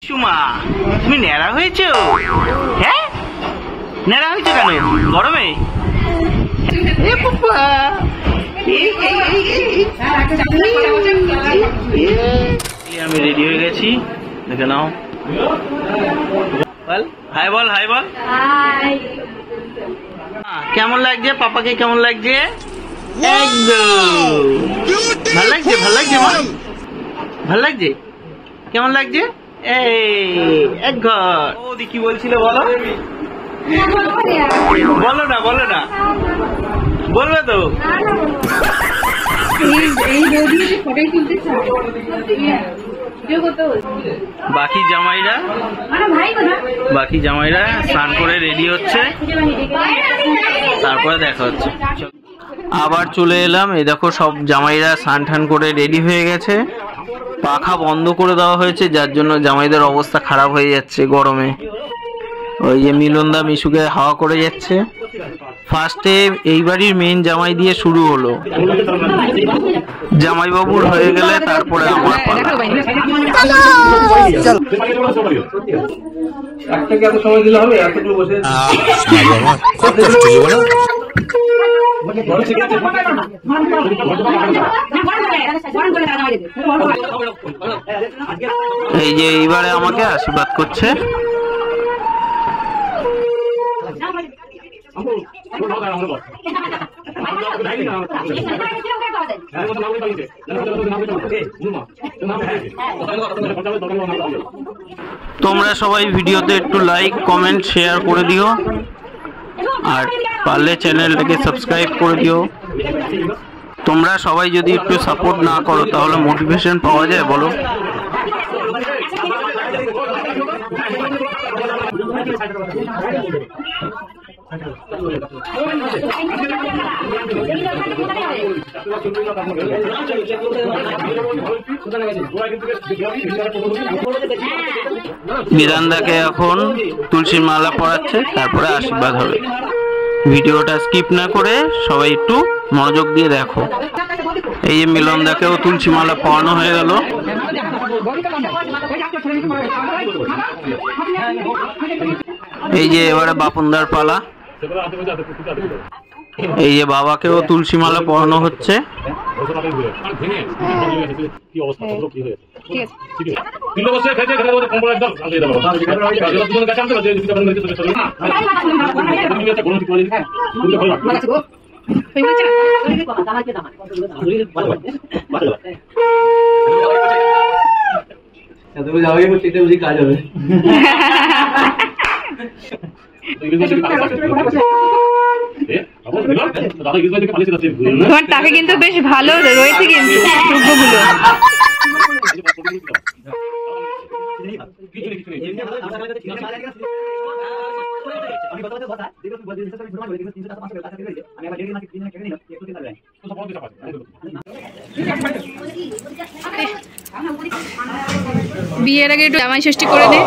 সুমা, তুমি ন্যাড়া হয়েছো? হ্যাঁ, ন্যাড়া হয়েছো কেন গরমে? আমি রেডি হয়ে গেছি, দেখে নাও। বল হাই, বল হাই, বল কেমন লাগছে? পাপাকে কেমন লাগছে? একদম ভাল লাগছে, ভাল লাগছে মা, ভাল লাগছে। কেমন লাগছে? এক ঘর। ওদি কি বলছিল বলো? বলো না, বলো না, বলবে তো। বাকি জামাইরা স্নান করে রেডি হচ্ছে, তারপরে দেখা হচ্ছে। আবার চলে এলাম, এই দেখো সব জামাইরা স্নান টান করে রেডি হয়ে গেছে। পাখা বন্ধ করে দেওয়া হয়েছে, যার জন্য জামাইদের অবস্থা খারাপ হয়ে যাচ্ছে গরমে। ওই যে মিলনদা মিশুকে হাওয়া করে যাচ্ছে। ফার্স্টে এই বাড়ির মেন জামাই দিয়ে শুরু হলো, জামাইবাবুর হয়ে গেলে তারপরে আমার পালা। এই যে এইবারে আমাকে আশীর্বাদ করছে। তোমরা সবাই ভিডিওতে একটু লাইক কমেন্ট শেয়ার করে দিও, আর পারলে চ্যানেলটাকে সাবস্ক্রাইব করে দিও। তোমরা সবাই যদি একটু সাপোর্ট না করো তাহলে মোটিভেশন পাওয়া যায় বলো? মিরান্দাকে এখন তুলসীর মালা পরাচ্ছে, তারপরে আশীর্বাদ হবে। ভিডিওটা স্কিপ না করে সবাই একটু মনোযোগ দিয়ে দেখো। এই যে মিলনদাকেও তুলসী মালা পরানো হয়ে গেল। এই যে এবারে বাপনদার পালা। এই যে বাবাকেও তুলসী মালা পরানো হচ্ছে। কাজ হবে। তোমার টাকা কিন্তু বেশ ভালো রয়েছে, কিন্তু দ্রব্যগুলো। বিয়ের আগে একটু জামাই ষষ্ঠী করে দে।